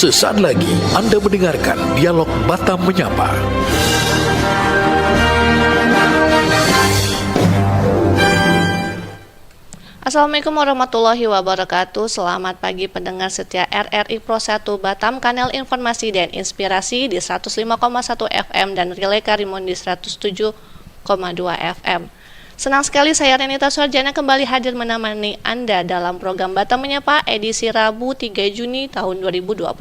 Sesaat lagi Anda mendengarkan Dialog Batam Menyapa. Assalamualaikum warahmatullahi wabarakatuh. Selamat pagi pendengar setia RRI Pro 1 Batam, kanal informasi dan inspirasi di 105,1 FM dan Relay Karimun di 107,2 FM. Senang sekali saya Renita Suarjana kembali hadir menemani Anda dalam program Batam Menyapa edisi Rabu 3 Juni tahun 2026.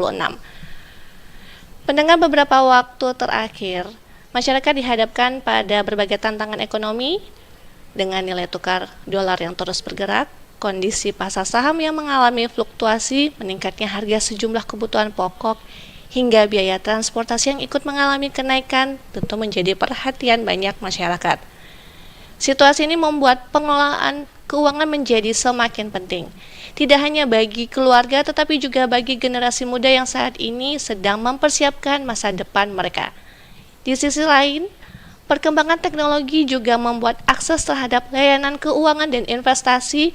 Pendengar, beberapa waktu terakhir, masyarakat dihadapkan pada berbagai tantangan ekonomi dengan nilai tukar dolar yang terus bergerak, kondisi pasar saham yang mengalami fluktuasi, meningkatnya harga sejumlah kebutuhan pokok, hingga biaya transportasi yang ikut mengalami kenaikan tentu menjadi perhatian banyak masyarakat. Situasi ini membuat pengelolaan keuangan menjadi semakin penting, tidak hanya bagi keluarga tetapi juga bagi generasi muda yang saat ini sedang mempersiapkan masa depan mereka. Di sisi lain, perkembangan teknologi juga membuat akses terhadap layanan keuangan dan investasi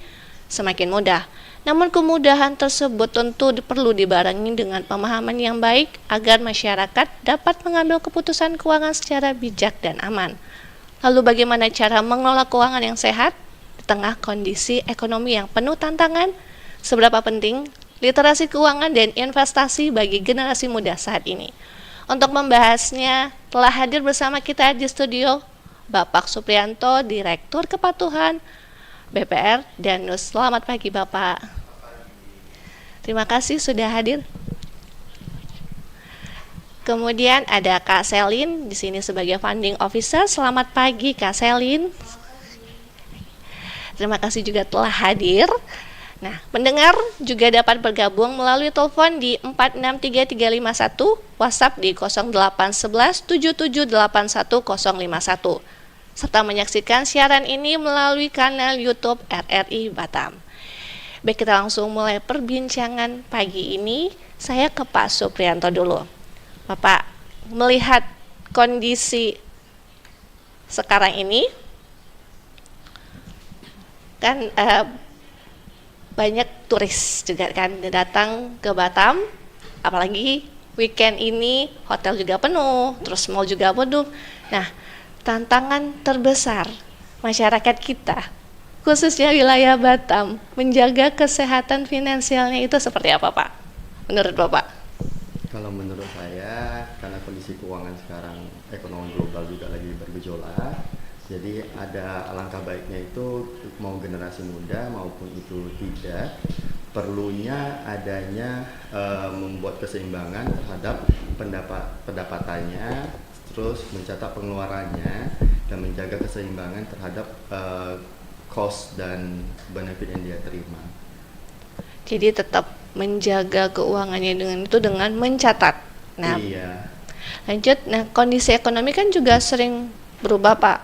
semakin mudah. Namun kemudahan tersebut tentu perlu dibarengi dengan pemahaman yang baik agar masyarakat dapat mengambil keputusan keuangan secara bijak dan aman. Lalu bagaimana cara mengelola keuangan yang sehat di tengah kondisi ekonomi yang penuh tantangan? Seberapa penting literasi keuangan dan investasi bagi generasi muda saat ini? Untuk membahasnya, telah hadir bersama kita di studio Bapak Suprianto, Direktur Kepatuhan BPR Danus. Selamat pagi Bapak. Terima kasih sudah hadir. Kemudian ada Kak Selin di sini sebagai Funding Officer. Selamat pagi Kak Selin. Terima kasih juga telah hadir. Nah, pendengar juga dapat bergabung melalui telepon di 463351, WhatsApp di 0811778151, serta menyaksikan siaran ini melalui kanal YouTube RRI Batam. Baik, kita langsung mulai perbincangan pagi ini. Saya ke Pak Suprianto dulu. Bapak, melihat kondisi sekarang ini, kan banyak turis juga kan datang ke Batam, apalagi weekend ini hotel juga penuh, terus mall juga penuh. Nah, tantangan terbesar masyarakat kita, khususnya wilayah Batam, menjaga kesehatan finansialnya itu seperti apa Pak? Menurut Bapak? Kalau menurut saya, karena kondisi keuangan sekarang ekonomi global juga lagi bergejolak, jadi ada alangkah baiknya itu mau generasi muda maupun itu tidak, perlunya adanya membuat keseimbangan terhadap pendapatannya, terus mencatat pengeluarannya dan menjaga keseimbangan terhadap cost dan benefit yang dia terima. Jadi tetap menjaga keuangannya dengan mencatat. Nah, iya. Lanjut. Nah, kondisi ekonomi kan juga sering berubah Pak.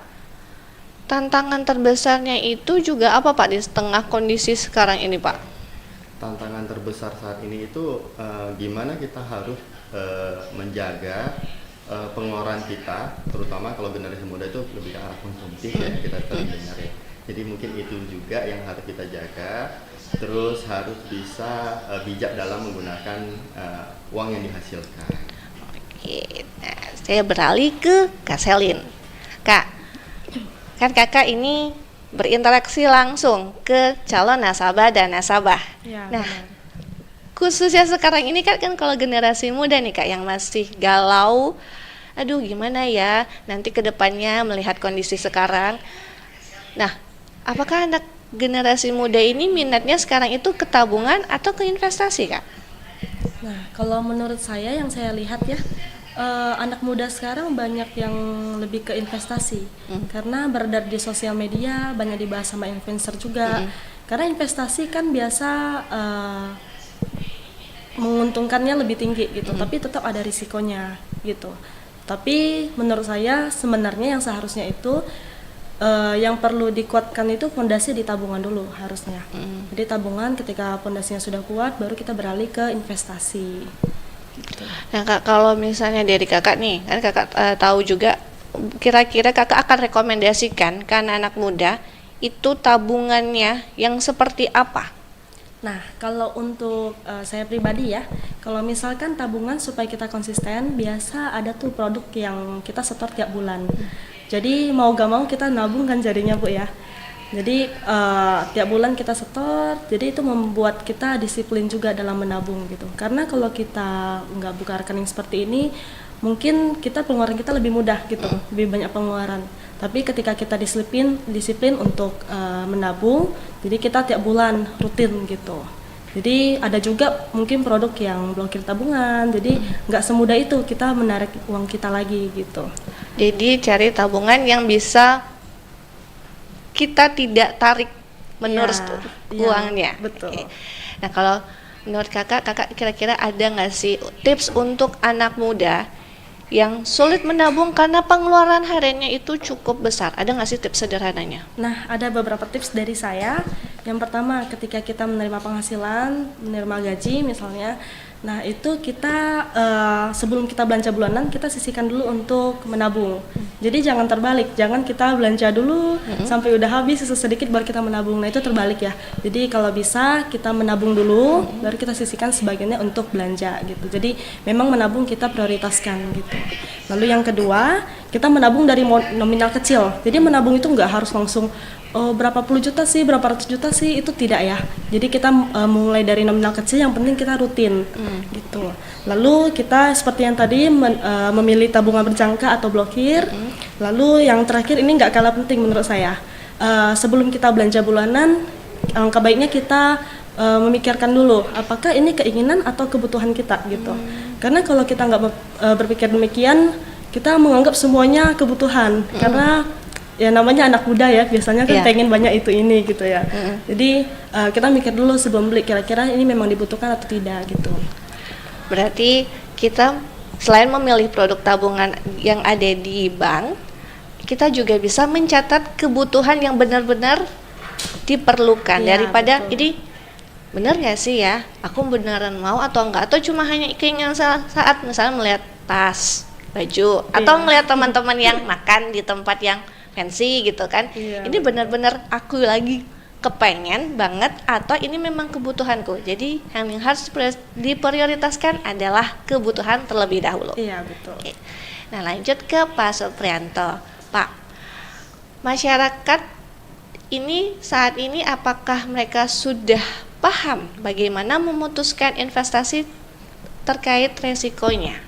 Tantangan terbesarnya itu juga apa Pak di tengah kondisi sekarang ini Pak? Tantangan terbesar saat ini itu gimana kita harus menjaga pengeluaran kita, terutama kalau generasi muda itu lebih ke arah konsumtif ya, kita sering dengar ya. Jadi mungkin itu juga yang harus kita jaga. Terus harus bisa bijak dalam menggunakan uang yang dihasilkan. Oke, nah saya beralih ke Kak Selin. Kak, kan kakak ini berinteraksi langsung ke calon nasabah dan nasabah. Ya, nah, benar. Khususnya sekarang ini kan kalau generasi muda nih Kak yang masih galau, aduh gimana ya nanti ke depannya melihat kondisi sekarang. Nah, apakah anak generasi muda ini minatnya sekarang itu ke tabungan atau ke investasi Kak? Nah, kalau menurut saya yang saya lihat ya, anak muda sekarang banyak yang lebih ke investasi. Karena beredar di sosial media, banyak dibahas sama influencer juga. Karena investasi kan biasa menguntungkannya lebih tinggi gitu, tapi tetap ada risikonya gitu. Tapi menurut saya sebenarnya yang seharusnya itu yang perlu dikuatkan itu fondasi di tabungan dulu harusnya. Jadi tabungan ketika fondasinya sudah kuat baru kita beralih ke investasi. Gitu. Nah Kak, kalau misalnya dari kakak nih, kan kakak tahu juga, kira-kira kakak akan rekomendasikan kan anak muda itu tabungannya yang seperti apa? Nah, kalau untuk saya pribadi ya, kalau misalkan tabungan supaya kita konsisten, biasa ada tuh produk yang kita setor tiap bulan. Jadi mau gak mau kita nabung kan jadinya Bu ya. Jadi tiap bulan kita setor, jadi itu membuat kita disiplin juga dalam menabung gitu. Karena kalau kita nggak buka rekening seperti ini, mungkin pengeluaran kita lebih mudah gitu, lebih banyak pengeluaran. Tapi ketika kita disiplin untuk menabung, jadi kita tiap bulan rutin gitu. Jadi ada juga mungkin produk yang blokir tabungan, jadi nggak semudah itu kita menarik uang kita lagi gitu. Jadi cari tabungan yang bisa kita tidak tarik menerus Iya, tuh iya, uangnya. betul. Oke. Nah kalau menurut kakak kira-kira ada nggak sih tips untuk anak muda yang sulit menabung karena pengeluaran hariannya itu cukup besar? Ada nggak sih tips sederhananya? Nah, ada beberapa tips dari saya. Yang pertama, ketika kita menerima penghasilan, menerima gaji misalnya, nah itu kita sebelum kita belanja bulanan, kita sisihkan dulu untuk menabung. Jadi jangan terbalik, jangan kita belanja dulu sampai udah habis sisa sedikit baru kita menabung. Nah itu terbalik ya. Jadi kalau bisa kita menabung dulu, baru kita sisihkan sebagiannya untuk belanja gitu. Jadi memang menabung kita prioritaskan gitu. Lalu yang kedua, kita menabung dari nominal kecil. Jadi menabung itu nggak harus langsung berapa puluh juta sih, berapa ratus juta sih, itu tidak ya. Jadi kita mulai dari nominal kecil, yang penting kita rutin gitu. Lalu kita seperti yang tadi memilih tabungan berjangka atau blokir. Lalu yang terakhir ini nggak kalah penting menurut saya. Sebelum kita belanja bulanan, alangkah baiknya kita memikirkan dulu apakah ini keinginan atau kebutuhan kita gitu. Karena kalau kita nggak berpikir demikian, kita menganggap semuanya kebutuhan. Karena ya namanya anak muda ya, biasanya kan pengen banyak itu ini gitu ya. Jadi kita mikir dulu sebelum beli, kira-kira ini memang dibutuhkan atau tidak gitu. Berarti kita selain memilih produk tabungan yang ada di bank, kita juga bisa mencatat kebutuhan yang benar-benar diperlukan daripada betul. ini benar nggak sih ya, aku beneran mau atau enggak, atau cuma hanya keinginan saat misalnya melihat tas, baju, atau melihat teman-teman yang makan di tempat yang fancy gitu kan. Ini benar-benar aku lagi kepengen banget atau ini memang kebutuhanku. Jadi yang harus diprioritaskan adalah kebutuhan terlebih dahulu. Iya betul. Oke. Nah lanjut ke Pak Suprianto. Pak, masyarakat ini saat ini apakah mereka sudah paham bagaimana memutuskan investasi terkait resikonya?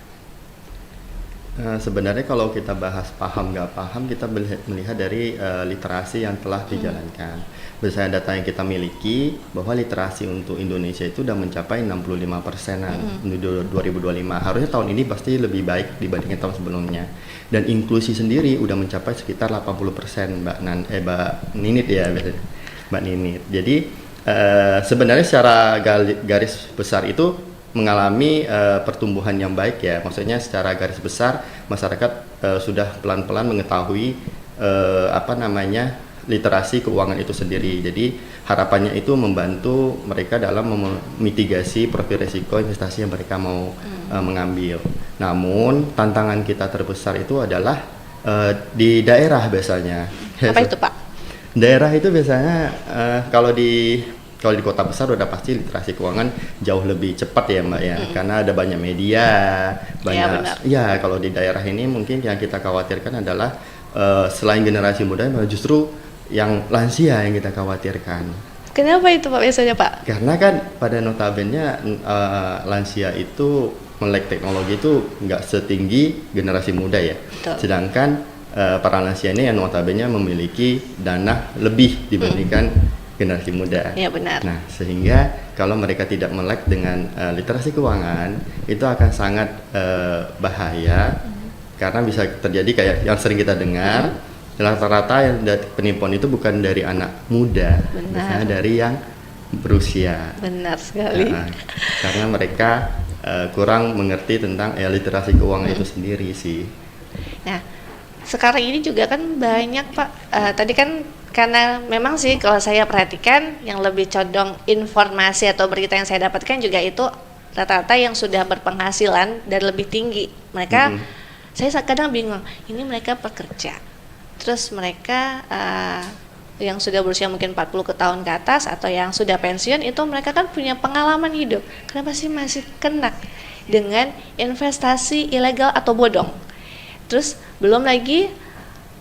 Sebenarnya kalau kita bahas paham nggak paham, kita melihat dari literasi yang telah dijalankan. Berdasarkan data yang kita miliki, bahwa literasi untuk Indonesia itu sudah mencapai 65%-an untuk 2025. Harusnya tahun ini pasti lebih baik dibandingkan tahun sebelumnya. Dan inklusi sendiri udah mencapai sekitar 80%, Mbak Ninit ya, Mbak Ninit. Jadi sebenarnya secara garis besar itu mengalami pertumbuhan yang baik ya. Maksudnya secara garis besar masyarakat sudah pelan-pelan mengetahui literasi keuangan itu sendiri. Jadi harapannya itu membantu mereka dalam memitigasi profil risiko investasi yang mereka mau mengambil. Namun tantangan kita terbesar itu adalah di daerah biasanya. Apa itu Pak? Daerah itu biasanya kalau di kota besar udah pasti literasi keuangan jauh lebih cepat ya Mbak ya, karena ada banyak media, banyak. Ya kalau di daerah ini mungkin yang kita khawatirkan adalah selain generasi muda malah justru yang lansia yang kita khawatirkan. Kenapa itu Pak biasanya Pak? Karena kan pada notabene lansia itu melek teknologi itu nggak setinggi generasi muda ya. Betul. Sedangkan para lansia ini yang notabene memiliki dana lebih dibandingkan generasi muda. Iya benar. Nah, sehingga kalau mereka tidak melek dengan literasi keuangan, itu akan sangat bahaya karena bisa terjadi kayak yang sering kita dengar, rata-rata yang penipuan itu bukan dari anak muda, biasanya dari yang berusia. Benar sekali. Karena mereka kurang mengerti tentang literasi keuangan itu sendiri sih. Nah, sekarang ini juga kan banyak Pak, tadi kan karena memang sih kalau saya perhatikan yang lebih condong informasi atau berita yang saya dapatkan juga itu rata-rata yang sudah berpenghasilan dan lebih tinggi. Mereka, saya kadang bingung, ini mereka pekerja, terus mereka yang sudah berusia mungkin 40 tahun ke atas atau yang sudah pensiun itu mereka kan punya pengalaman hidup. Kenapa sih masih kena dengan investasi ilegal atau bodong? Terus belum lagi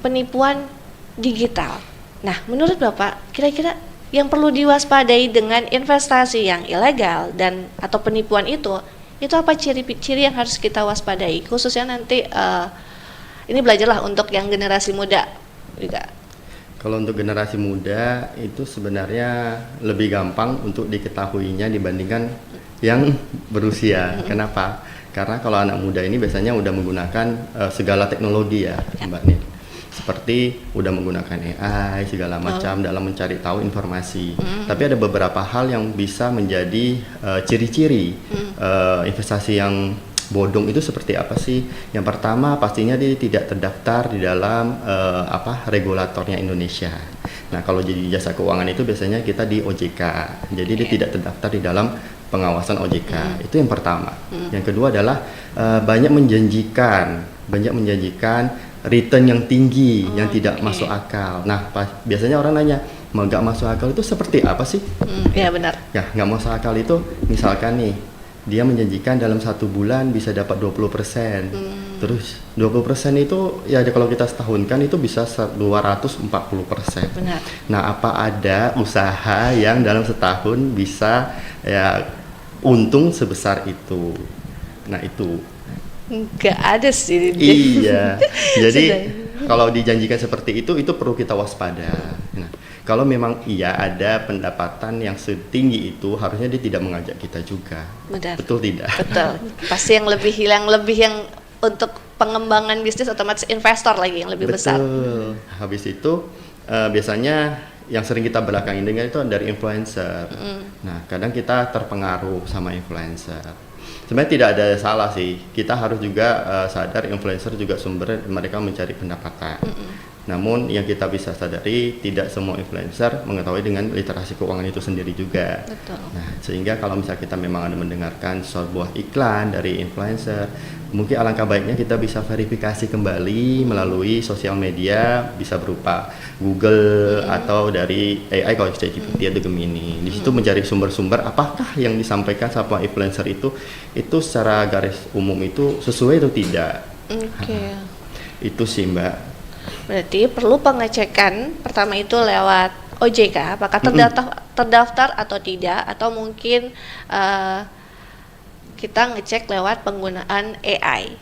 penipuan digital. Nah, menurut Bapak, kira-kira yang perlu diwaspadai dengan investasi yang ilegal dan atau penipuan itu apa ciri-ciri yang harus kita waspadai? Khususnya nanti ini belajarlah untuk yang generasi muda juga. Kalau untuk generasi muda itu sebenarnya lebih gampang untuk diketahuinya dibandingkan yang berusia. Kenapa? Karena kalau anak muda ini biasanya udah menggunakan segala teknologi ya, Mbak Nit. Seperti udah menggunakan AI segala macam dalam mencari tahu informasi. Tapi ada beberapa hal yang bisa menjadi ciri-ciri investasi yang bodong itu seperti apa sih? Yang pertama pastinya dia tidak terdaftar di dalam regulatornya Indonesia. Nah, kalau jadi jasa keuangan itu biasanya kita di OJK. Jadi dia tidak terdaftar di dalam pengawasan OJK. Itu yang pertama. Yang kedua adalah banyak menjanjikan return yang tinggi yang tidak masuk akal. Nah, biasanya orang nanya, nggak masuk akal itu seperti apa sih? Ya benar. Ya, nggak masuk akal itu misalkan nih dia menjanjikan dalam 1 bulan bisa dapat 20%. Terus 20% itu ya kalau kita setahunkan itu bisa 240%. Benar. Nah, apa ada usaha yang dalam setahun bisa ya untung sebesar itu? Nah, itu Nggak ada sih. iya. Jadi kalau dijanjikan seperti itu perlu kita waspada. Nah, kalau memang iya ada pendapatan yang setinggi itu, harusnya dia tidak mengajak kita juga. Benar. Betul tidak? Betul. Pasti yang lebih yang untuk pengembangan bisnis otomatis investor lagi yang lebih besar. Betul. Habis itu biasanya yang sering kita belakangin dengan itu dari influencer. Nah, kadang kita terpengaruh sama influencer. Sebenarnya tidak ada salah sih. Kita harus juga sadar influencer juga sumber mereka mencari pendapatan. Namun yang kita bisa sadari tidak semua influencer mengetahui dengan literasi keuangan itu sendiri juga. Betul. Nah, sehingga kalau misalnya kita memang ada mendengarkan sebuah iklan dari influencer, mungkin alangkah baiknya kita bisa verifikasi kembali melalui sosial media, bisa berupa Google atau dari AI kalau ChatGPT atau Gemini. Di situ mencari sumber-sumber apakah yang disampaikan sama influencer itu secara garis umum itu sesuai atau tidak. Oke. Itu sih, Mbak. Berarti perlu pengecekan pertama itu lewat OJK, apakah terdaftar atau tidak, atau mungkin kita ngecek lewat penggunaan AI,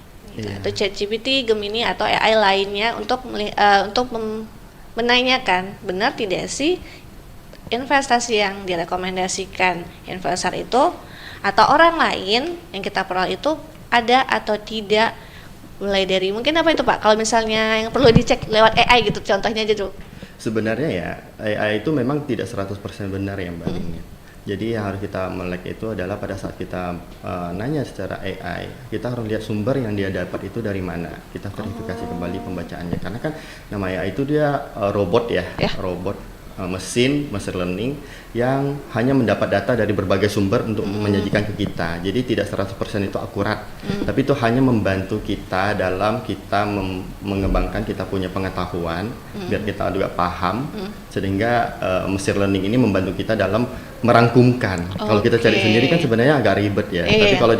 atau ChatGPT, Gemini atau AI lainnya untuk menanyakan benar tidak sih investasi yang direkomendasikan influencer itu atau orang lain yang kita peroleh itu ada atau tidak. Mulai dari mungkin apa itu Pak, kalau misalnya yang perlu dicek lewat AI gitu contohnya aja dulu. Sebenarnya ya AI itu memang tidak 100% benar ya Mbak Nini. Jadi yang harus kita melek itu adalah pada saat kita nanya secara AI, kita harus lihat sumber yang dia dapat itu dari mana. Kita verifikasi kembali pembacaannya, karena kan nama AI itu dia robot ya. Robot machine learning yang hanya mendapat data dari berbagai sumber untuk menyajikan ke kita. Jadi tidak 100% itu akurat. Tapi itu hanya membantu kita dalam kita mengembangkan kita punya pengetahuan biar kita juga paham. Sehingga machine learning ini membantu kita dalam merangkumkan. Kalau kita cari sendiri kan sebenarnya agak ribet ya. Tapi kalau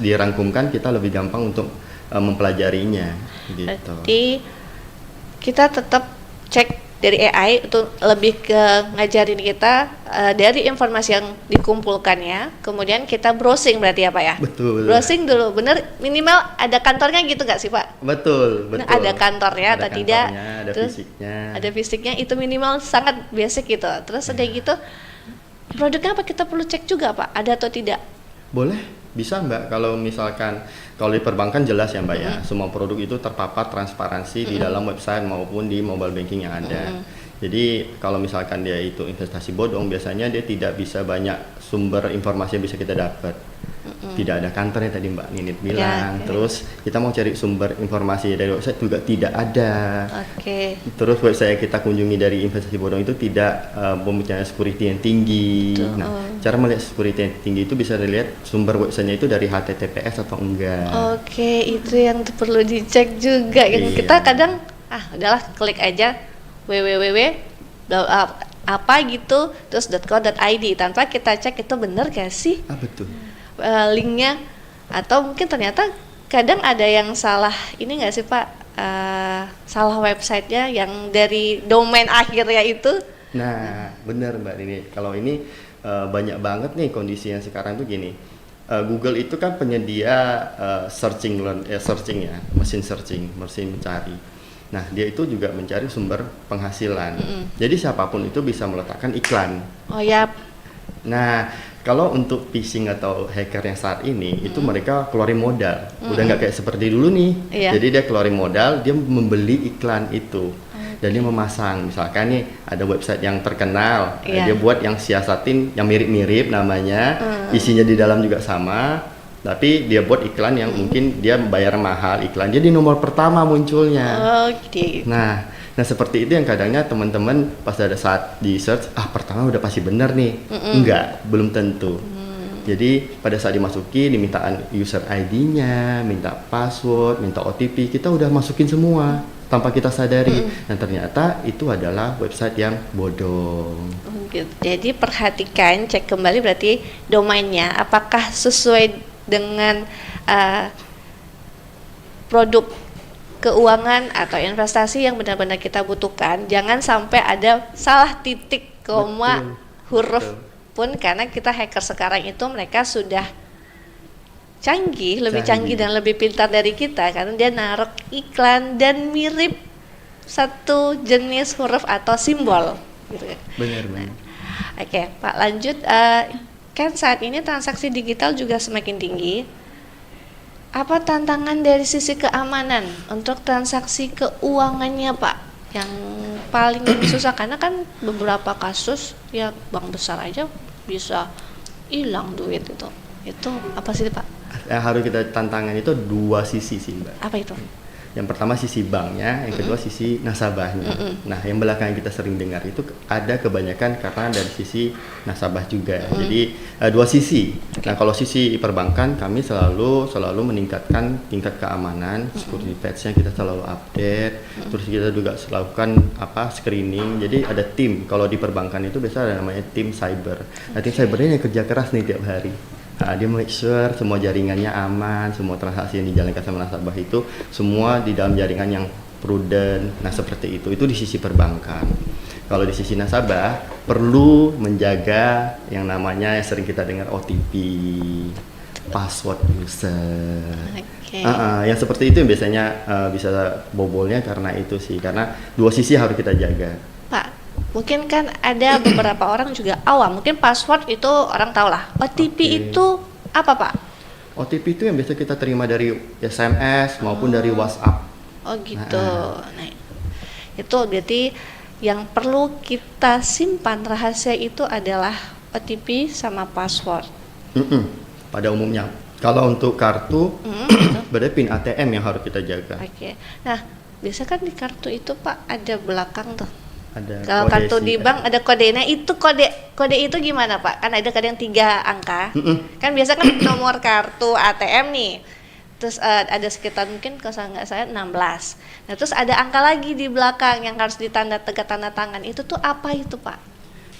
dirangkumkan kita lebih gampang untuk mempelajarinya gitu. Berarti kita tetap cek dari AI itu lebih ke ngajarin kita dari informasi yang dikumpulkannya, kemudian kita browsing berarti ya Pak ya? Betul. Browsing dulu, bener minimal ada kantornya gitu nggak sih Pak? Betul. Ada kantornya atau tidak? Ada terus fisiknya. Ada fisiknya, itu minimal sangat basic gitu. Terus ada gitu, produknya apa kita perlu cek juga Pak? Ada atau tidak? Boleh, bisa Mbak. Kalau misalkan kalau di perbankan jelas ya Mbak ya, semua produk itu terpapar transparansi di dalam website maupun di mobile banking yang ada. Jadi kalau misalkan dia itu investasi bodong, biasanya dia tidak bisa banyak sumber informasi yang bisa kita dapat. Tidak ada kantornya tadi Mbak Ninit bilang. Terus kita mau cari sumber informasi dari website juga tidak ada. Terus website yang kita kunjungi dari investasi bodong itu tidak mempunyai security yang tinggi. Nah, cara melihat security yang tinggi itu bisa dilihat sumber websitenya itu dari HTTPS atau enggak. Itu yang perlu dicek juga. Yang kita kadang udahlah klik aja www apa gitu, terus .co.id tanpa kita cek itu bener gak sih Betul. linknya, atau mungkin ternyata kadang ada yang salah ini nggak sih Pak, salah websitenya yang dari domain akhirnya itu. Nah, benar Mbak Rini. Kalau ini banyak banget nih kondisi yang sekarang tuh gini. Google itu kan penyedia searching ya, mesin searching, mesin mencari. Nah, dia itu juga mencari sumber penghasilan. Jadi siapapun itu bisa meletakkan iklan. Oh ya. Nah, kalau untuk phishing atau hacker yang saat ini itu mereka keluarin modal. Udah nggak kayak seperti dulu nih. Iya. Jadi dia keluarin modal, dia membeli iklan itu. Dan dia memasang, misalkan nih ada website yang terkenal, dia buat yang siasatin yang mirip-mirip namanya, isinya di dalam juga sama, tapi dia buat iklan yang mungkin dia bayar mahal iklan, jadi nomor pertama munculnya. Oh gitu. Nah seperti itu yang kadangnya teman-teman pas ada saat di search, pertama udah pasti benar nih, enggak, belum tentu. Jadi pada saat dimasuki, dimintaan user ID-nya, minta password, minta OTP, kita udah masukin semua tanpa kita sadari, dan ternyata itu adalah website yang bodong. Gitu. Jadi perhatikan, cek kembali berarti domainnya apakah sesuai dengan produk keuangan atau investasi yang benar-benar kita butuhkan. Jangan sampai ada salah titik, koma, huruf pun, karena kita hacker sekarang itu mereka sudah lebih canggih dan lebih pintar dari kita, karena dia naruh iklan dan mirip satu jenis huruf atau simbol gitu. Benar. Oke, Pak, lanjut. Kan saat ini transaksi digital juga semakin tinggi. Apa tantangan dari sisi keamanan untuk transaksi keuangannya, Pak? Yang paling susah, karena kan beberapa kasus ya bank besar aja bisa hilang duit itu. Itu apa sih, Pak? Yang harus kita tantangan itu dua sisi sih Mbak. Apa itu? Yang pertama sisi banknya, yang kedua sisi nasabahnya. Nah, yang belakangan kita sering dengar itu ada kebanyakan karena dari sisi nasabah juga. Jadi dua sisi. Nah, kalau sisi perbankan kami selalu meningkatkan tingkat keamanan, security patch-nya kita selalu update. Terus kita juga lakukan screening. Jadi ada tim. Kalau di perbankan itu biasa ada namanya tim cyber. Nah, tim cybernya yang kerja keras nih tiap hari. Dia make sure semua jaringannya aman, semua transaksi yang dijalankan sama nasabah itu semua di dalam jaringan yang prudent. Nah, seperti itu di sisi perbankan. Kalau di sisi nasabah perlu menjaga yang namanya yang sering kita dengar OTP, password user. Yang seperti itu yang biasanya bisa bobolnya karena itu sih, karena dua sisi harus kita jaga. Pak, mungkin kan ada beberapa orang juga awam, mungkin password itu orang tahu lah. OTP itu apa, Pak? OTP itu yang biasa kita terima dari SMS maupun dari WhatsApp. Oh gitu. Nah, itu berarti yang perlu kita simpan rahasia itu adalah OTP sama password. Pada umumnya. Kalau untuk kartu, berarti PIN ATM yang harus kita jaga. Oke. Nah, biasa kan di kartu itu, Pak, ada belakang tuh. Kalau kartu di bank ada kodenya, itu kode itu gimana, Pak? Kan ada kadang 3 angka. Kan biasa kan nomor kartu ATM nih. Terus ada sekitar mungkin kalau nggak saya 16. Nah, terus ada angka lagi di belakang yang harus tanda tangan. Itu tuh apa itu, Pak?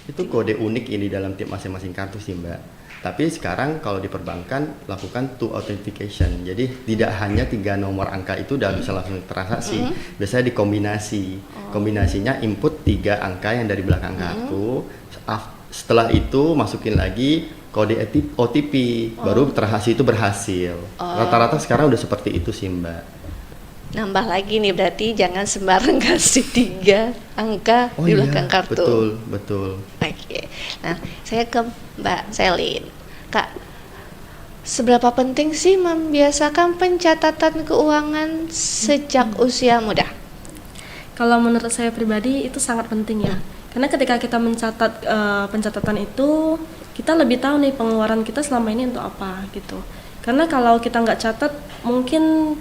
Itu kode unik ini dalam tiap masing-masing kartu sih, Mbak. Tapi sekarang kalau di perbankan lakukan two authentication. Jadi tidak hanya 3 nomor angka itu udah bisa langsung transaksi. Biasanya dikombinasi. Kombinasinya input 3 angka yang dari belakang kartu. Setelah itu masukin lagi kode OTP. Baru transaksi itu berhasil. Rata-rata sekarang udah seperti itu sih, Mbak. Nambah lagi nih, berarti jangan sembarang kasih 3 angka di belakang kartu. Betul. Oke. Nah, saya ke Mbak Selin. Kak, seberapa penting sih membiasakan pencatatan keuangan sejak usia muda? Kalau menurut saya pribadi itu sangat penting ya. Karena ketika kita mencatat pencatatan itu, kita lebih tahu nih pengeluaran kita selama ini untuk apa gitu. Karena kalau kita nggak catat, mungkin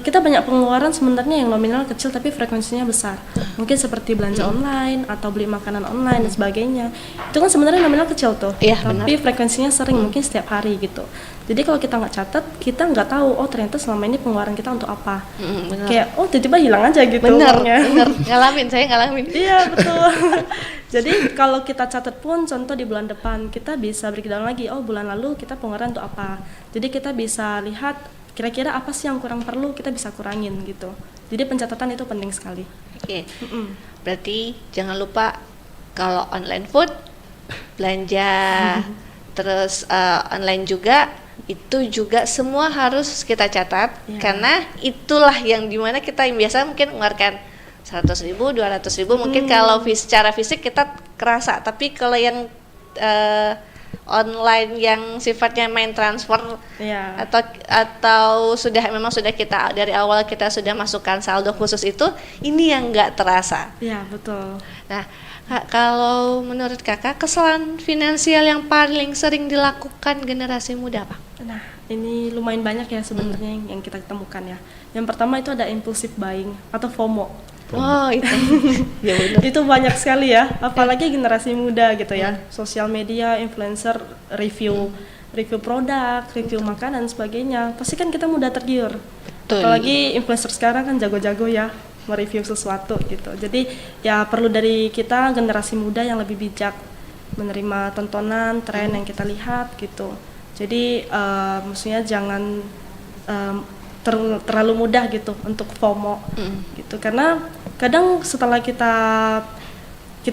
Kita banyak pengeluaran sebenarnya yang nominal kecil tapi frekuensinya besar. Mungkin seperti belanja online atau beli makanan online dan sebagainya. Itu kan sebenarnya nominal kecil tuh. Iya, Tapi frekuensinya sering, mungkin setiap hari gitu. Jadi kalau kita nggak catat, kita nggak tahu oh ternyata selama ini pengeluaran kita untuk apa. Benar. Kayak oh tiba-tiba hilang aja gitu Bener, uangnya. bener. Saya ngalamin. Iya betul. Jadi kalau kita catat pun contoh di bulan depan kita bisa breakdown lagi. Oh bulan lalu kita pengeluaran untuk apa. Jadi kita bisa lihat kira-kira apa sih yang kurang perlu kita bisa kurangin gitu. Jadi pencatatan itu penting sekali. Oke. Berarti jangan lupa kalau online food belanja terus online juga itu juga semua harus kita catat karena itulah yang dimana kita yang biasa mungkin mengeluarkan 100.000, 200.000 mungkin kalau secara fisik kita kerasa, tapi kalau yang online yang sifatnya main transfer atau memang sudah kita dari awal kita sudah masukkan saldo khusus itu, ini yang nggak terasa. Iya betul. Nah Kak, kalau menurut kakak kesalahan finansial yang paling sering dilakukan generasi muda apa? Nah ini lumayan banyak ya sebenarnya yang kita temukan ya. Yang pertama itu ada impulsive buying atau FOMO. Oh itu, ya benar. Itu banyak sekali ya, apalagi generasi muda gitu ya. Sosial media, influencer, review produk, review makanan sebagainya. Pasti kan kita mudah tergiur. Betul. Apalagi influencer sekarang kan jago-jago ya mereview sesuatu gitu. Jadi ya perlu dari kita generasi muda yang lebih bijak menerima tontonan, tren yang kita lihat gitu. Jadi maksudnya jangan terlalu mudah gitu untuk FOMO gitu, karena kadang setelah kita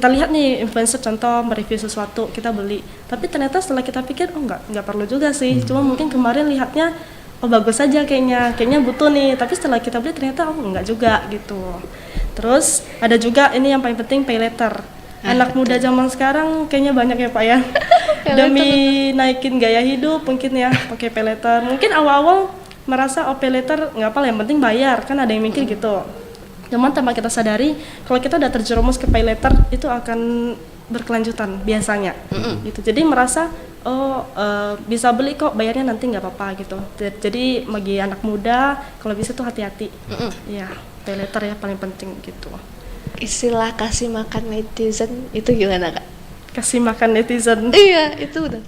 lihat nih influencer contoh mereview sesuatu kita beli, tapi ternyata setelah kita pikir oh nggak perlu juga sih, cuma mungkin kemarin lihatnya oh bagus aja kayaknya butuh nih, tapi setelah kita beli ternyata oh nggak juga gitu. Terus ada juga ini yang paling penting, pay later. Anak muda zaman sekarang kayaknya banyak ya Pak ya demi naikin gaya hidup mungkin ya pakai pay later. Mungkin awal-awal merasa oh pay later nggak apa, yang penting bayar, kan ada yang mikir gitu. Cuman tanpa kita sadari kalau kita udah terjerumus ke pay later itu akan berkelanjutan biasanya gitu. Jadi merasa bisa beli kok, bayarnya nanti nggak apa-apa gitu. Jadi bagi anak muda kalau bisa tuh hati-hati ya, pay later ya paling penting gitu. Istilah kasih makan netizen itu gimana Kak? Kasih makan netizen? Iya itu udah.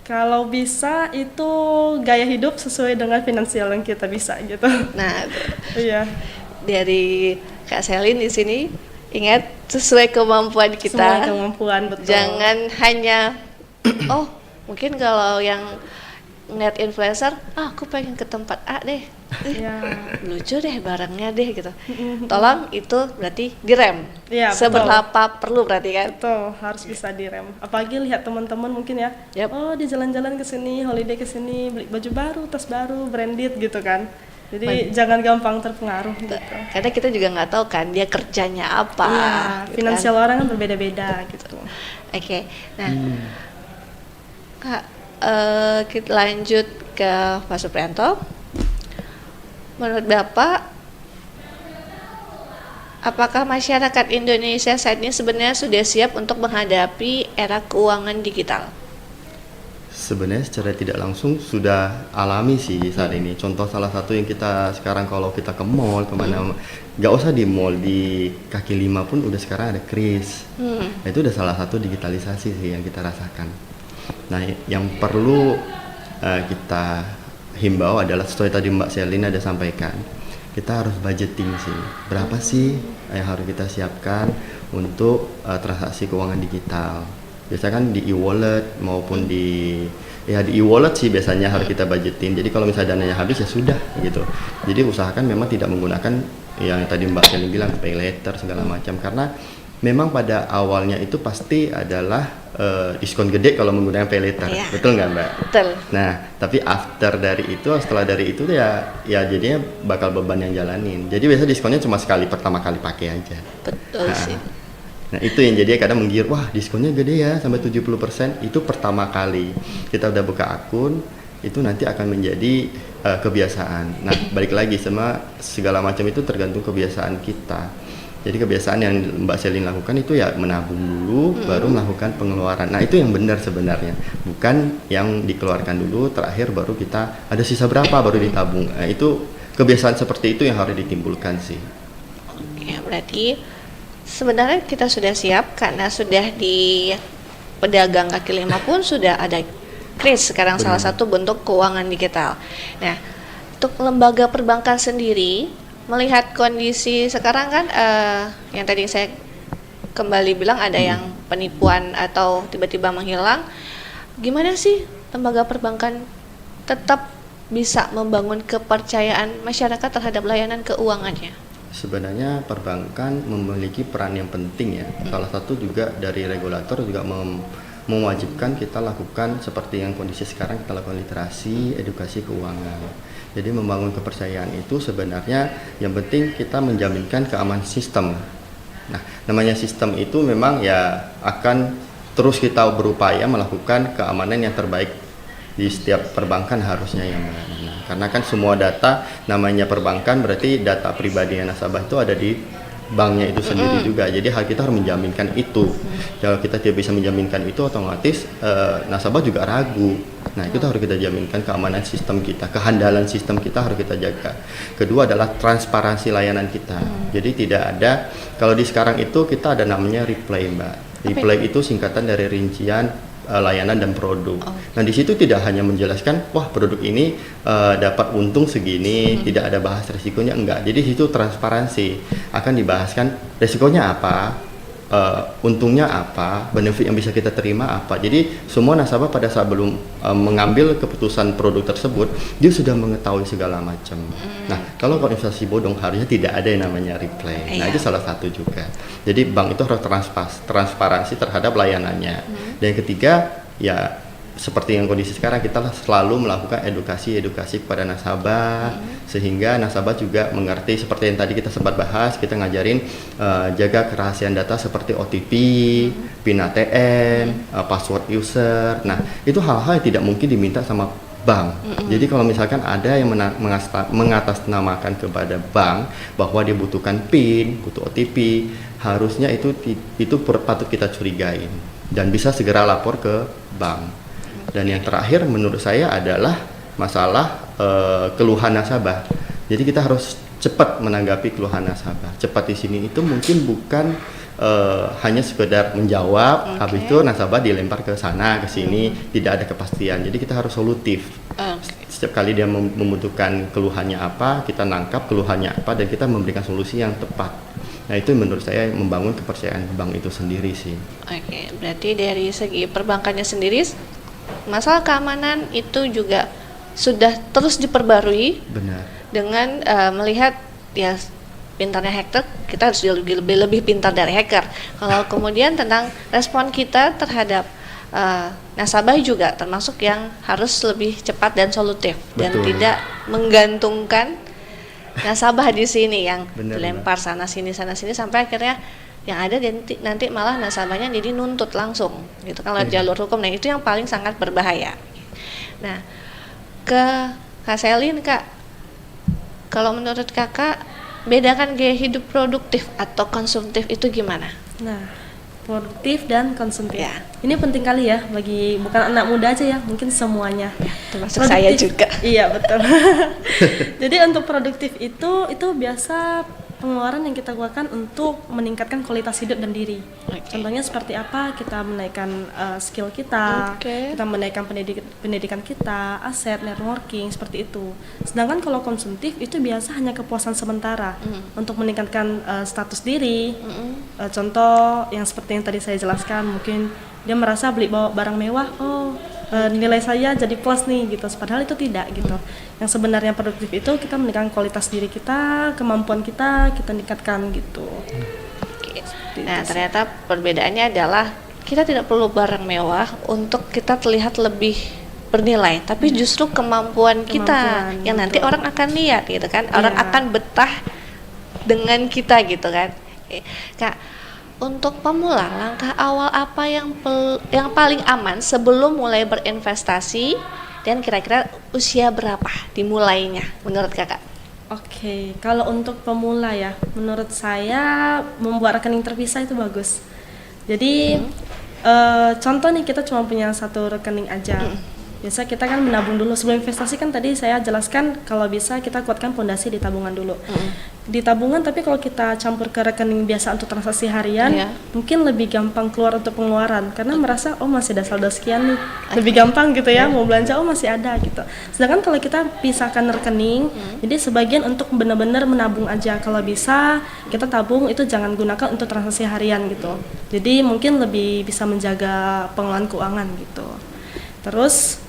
Kalau bisa itu gaya hidup sesuai dengan finansial yang kita bisa gitu. Nah, iya. Dari Kak Selin di sini ingat sesuai kemampuan kita. Sesuai kemampuan, betul. Jangan hanya oh, mungkin kalau yang ngeliat influencer, aku pengen ke tempat A deh. Ya. Lucu deh barangnya deh gitu. Tolong itu berarti direm. Ya, seberapa perlu berarti kan? Betul, harus bisa direm. Apalagi lihat teman-teman mungkin ya. Yep. Oh, dia jalan-jalan ke sini, holiday ke sini, beli baju baru, tas baru, branded gitu kan. Jadi jangan gampang terpengaruh gitu. Karena kita juga nggak tahu kan dia kerjanya apa. Iya, gitu finansial kan? orang kan berbeda-beda gitu. Oke. Nah, Kak, kita lanjut ke Pak Suprianto. Menurut Bapak, apakah masyarakat Indonesia saat ini sebenarnya sudah siap untuk menghadapi era keuangan digital? Sebenarnya secara tidak langsung sudah alami sih saat ini. Contoh salah satu yang kita sekarang kalau kita ke mall kemana, nggak usah di mall, di kaki lima pun udah sekarang ada kris. Nah, itu udah salah satu digitalisasi sih yang kita rasakan. Nah, yang perlu kita himbau adalah sesuai tadi Mbak Selin ada sampaikan, kita harus budgeting sih. Berapa sih yang harus kita siapkan untuk transaksi keuangan digital? Biasanya kan di e-wallet maupun di e-wallet sih biasanya harus kita budgetin. Jadi kalau misalnya dananya habis ya sudah gitu. Jadi usahakan memang tidak menggunakan yang tadi Mbak Selin bilang pay later segala macam, karena memang pada awalnya itu pasti adalah diskon gede kalau menggunakan pay later, betul nggak Mbak? Betul. Nah, tapi setelah dari itu ya jadinya bakal beban yang jalanin. Jadi biasa diskonnya cuma sekali, pertama kali pakai aja. Betul sih. Nah itu yang jadi kadang menggir, wah diskonnya gede ya sampai 70%, itu pertama kali kita udah buka akun, itu nanti akan menjadi kebiasaan. Nah balik lagi sama segala macam itu tergantung kebiasaan kita. Jadi kebiasaan yang Mbak Selin lakukan itu ya menabung dulu, baru melakukan pengeluaran. Nah itu yang benar sebenarnya, bukan yang dikeluarkan dulu, terakhir baru kita ada sisa berapa baru ditabung. Nah, itu kebiasaan seperti itu yang harus ditimbulkan sih. Ya, berarti sebenarnya kita sudah siap karena sudah di pedagang kaki lima pun sudah ada kris sekarang, salah satu bentuk keuangan digital. Nah, untuk lembaga perbankan sendiri melihat kondisi sekarang kan yang tadi saya kembali bilang ada yang penipuan atau tiba-tiba menghilang. Gimana sih lembaga perbankan tetap bisa membangun kepercayaan masyarakat terhadap layanan keuangannya? Sebenarnya perbankan memiliki peran yang penting ya. Salah satu juga dari regulator juga mewajibkan kita lakukan seperti yang kondisi sekarang, kita lakukan literasi, edukasi keuangan. Jadi membangun kepercayaan itu sebenarnya yang penting kita menjaminkan keamanan sistem. Nah, namanya sistem itu memang ya akan terus kita berupaya melakukan keamanan yang terbaik di setiap perbankan harusnya yang mana. Nah, karena kan semua data namanya perbankan berarti data pribadi nasabah itu ada di banknya itu sendiri juga. Jadi hal kita harus menjaminkan itu. Kalau kita tidak bisa menjaminkan itu, otomatis nasabah juga ragu. Nah, itu harus kita jaminkan keamanan sistem kita, kehandalan sistem kita harus kita jaga. Kedua adalah transparansi layanan kita. Jadi tidak ada, kalau di sekarang itu kita ada namanya replay, Mbak. Replay itu singkatan dari rincian layanan dan produk. Nah, di situ tidak hanya menjelaskan, wah produk ini dapat untung segini, tidak ada bahas resikonya, enggak. Jadi di situ transparansi, akan dibahaskan resikonya apa, untungnya apa, benefit yang bisa kita terima apa. Jadi semua nasabah pada saat belum mengambil keputusan produk tersebut, dia sudah mengetahui segala macam. Nah, kalau investasi bodong harusnya tidak ada yang namanya replay. Nah, itu salah satu juga. Jadi bank itu harus transparansi terhadap layanannya. Dan yang ketiga, ya seperti yang kondisi sekarang, kita selalu melakukan edukasi kepada nasabah, sehingga nasabah juga mengerti seperti yang tadi kita sempat bahas, kita ngajarin jaga kerahasiaan data seperti OTP, PIN ATM, password user. Nah, itu hal-hal yang tidak mungkin diminta sama bank. Jadi kalau misalkan ada yang mengatasnamakan kepada bank bahwa dia butuhkan PIN, butuh OTP, harusnya itu patut kita curigain dan bisa segera lapor ke bank. Dan yang terakhir menurut saya adalah masalah keluhan nasabah. Jadi kita harus cepat menanggapi keluhan nasabah. Cepat di sini itu mungkin bukan hanya sekedar menjawab, habis itu nasabah dilempar ke sana ke sini, tidak ada kepastian. Jadi kita harus solutif. Setiap kali dia membutuhkan keluhannya apa, kita nangkap keluhannya apa dan kita memberikan solusi yang tepat. Nah, itu menurut saya membangun kepercayaan bank itu sendiri sih. Oke, berarti dari segi perbankannya sendiri masalah keamanan itu juga sudah terus diperbarui. Benar. Dengan melihat ya pintarnya hacker, kita harus lebih pintar dari hacker. Kalau kemudian tentang respon kita terhadap nasabah juga termasuk yang harus lebih cepat dan solutif. Dan tidak menggantungkan nasabah di sini yang dilempar sana sini sampai akhirnya yang ada nanti malah nasabahnya jadi nuntut langsung gitu kan lewat jalur hukum. Nah, itu yang paling sangat berbahaya. Nah, ke Kak Selin, Kak, kalau menurut Kakak bedakan gaya hidup produktif atau konsumtif itu gimana? Nah, produktif dan konsumtif. Ya. Ini penting kali ya bagi bukan anak muda aja ya, mungkin semuanya. Termasuk saya juga. Iya, betul. Jadi untuk produktif itu biasa pengeluaran yang kita lakukan untuk meningkatkan kualitas hidup dan diri. Contohnya seperti apa? Kita menaikkan skill kita, kita menaikkan pendidikan kita, aset, networking, seperti itu. Sedangkan kalau konsumtif itu biasa hanya kepuasan sementara untuk meningkatkan status diri. Contoh yang seperti yang tadi saya jelaskan, mungkin dia merasa beli barang mewah, nilai saya jadi plus nih gitu. Padahal itu tidak gitu. Yang sebenarnya produktif itu kita meningkatkan kualitas diri kita, kemampuan kita tingkatkan gitu. Nah, ternyata perbedaannya adalah kita tidak perlu barang mewah untuk kita terlihat lebih bernilai, tapi justru kemampuan kita yang nanti orang akan lihat gitu kan. Orang akan betah dengan kita gitu kan. Kak, untuk pemula, langkah awal apa yang paling aman sebelum mulai berinvestasi dan kira-kira usia berapa dimulainya menurut Kakak? Oke, kalau untuk pemula ya, menurut saya membuat rekening terpisah itu bagus. Jadi contoh nih, kita cuma punya satu rekening aja. Biasa kita kan menabung dulu sebelum investasi. Kan tadi saya jelaskan kalau bisa kita kuatkan pondasi di tabungan dulu. Di tabungan, tapi kalau kita campur ke rekening biasa untuk transaksi harian, mungkin lebih gampang keluar untuk pengeluaran karena merasa oh masih ada saldo sekian nih, lebih gampang gitu ya, mau belanja oh masih ada gitu. Sedangkan kalau kita pisahkan rekening, jadi sebagian untuk benar-benar menabung aja. Kalau bisa kita tabung itu jangan gunakan untuk transaksi harian gitu. Jadi mungkin lebih bisa menjaga pengelolaan keuangan gitu. Terus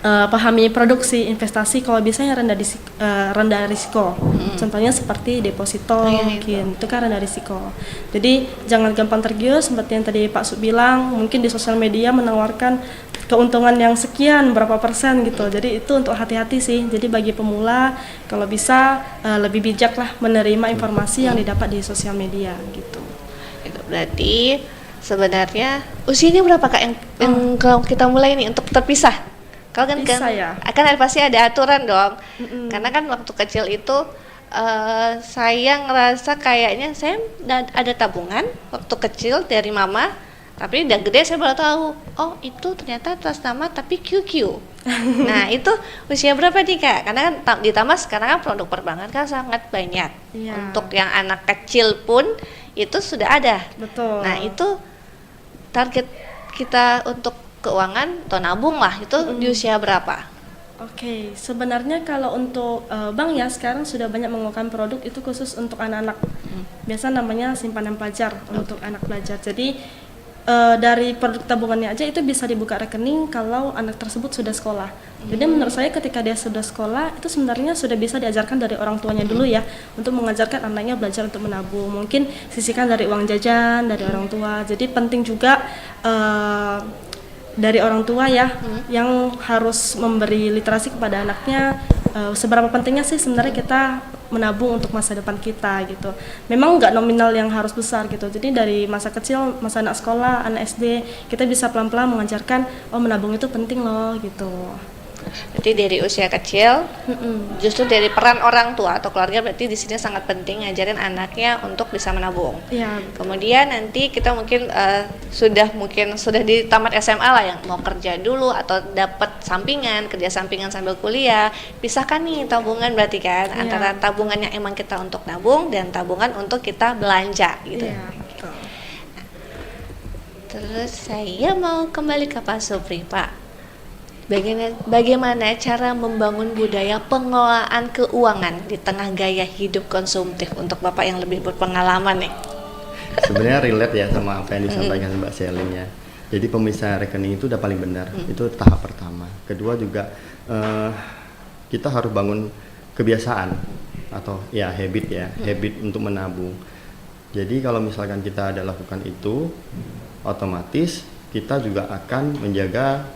pahami produksi investasi kalau bisa yang rendah risiko. Contohnya seperti deposito mungkin itu kan rendah risiko. Jadi jangan gampang tergiur seperti yang tadi Pak Sub bilang, mungkin di sosial media menawarkan keuntungan yang sekian berapa persen gitu. Jadi itu untuk hati-hati sih. Jadi bagi pemula kalau bisa lebih bijak lah menerima informasi yang didapat di sosial media gitu. Itu berarti sebenarnya usianya berapa Kak yang kalau kita mulai nih untuk terpisah? Kalau kan Ya. akan pasti ada aturan dong. Karena kan waktu kecil itu saya ngerasa kayaknya saya ada tabungan waktu kecil dari mama, tapi udah gede saya baru tahu, oh itu ternyata atas nama tapi QQ. Nah itu usia berapa nih Kak? Karena kan ditambah sekarang kan produk perbankan kan sangat banyak. Untuk yang anak kecil pun itu sudah ada. Betul. Nah itu target kita untuk keuangan atau nabung lah itu di usia berapa? Oke, sebenarnya kalau untuk bank ya sekarang sudah banyak mengeluarkan produk itu khusus untuk anak-anak. Biasa namanya simpanan pelajar untuk anak pelajar. Jadi dari produk tabungannya aja itu bisa dibuka rekening kalau anak tersebut sudah sekolah. Jadi menurut saya ketika dia sudah sekolah itu sebenarnya sudah bisa diajarkan dari orang tuanya dulu ya, untuk mengajarkan anaknya belajar untuk menabung. Mungkin sisihkan dari uang jajan dari orang tua. Jadi penting juga dari orang tua ya, yang harus memberi literasi kepada anaknya seberapa pentingnya sih sebenarnya kita menabung untuk masa depan kita gitu. Memang nggak nominal yang harus besar gitu. Jadi dari masa kecil, masa anak sekolah, anak SD, kita bisa pelan-pelan mengajarkan oh menabung itu penting loh gitu. Berarti dari usia kecil, justru dari peran orang tua atau keluarga berarti di sini sangat penting ngajarin anaknya untuk bisa menabung. Iya. Kemudian nanti kita mungkin sudah di tamat SMA lah, yang mau kerja dulu atau dapat sampingan, kerja sampingan sambil kuliah. Pisahkan nih tabungan berarti kan antara tabungan yang emang kita untuk nabung dan tabungan untuk kita belanja gitu. Iya, betul. Terus saya mau kembali ke Pak Supri, Pak. Bagaimana cara membangun budaya pengelolaan keuangan di tengah gaya hidup konsumtif untuk Bapak yang lebih berpengalaman nih? Sebenarnya relate ya sama apa yang disampaikan Mbak Selin ya. Jadi pemisahan rekening itu udah paling benar. Itu tahap pertama. Kedua juga kita harus bangun kebiasaan atau ya habit untuk menabung. Jadi kalau misalkan kita ada lakukan itu, otomatis kita juga akan menjaga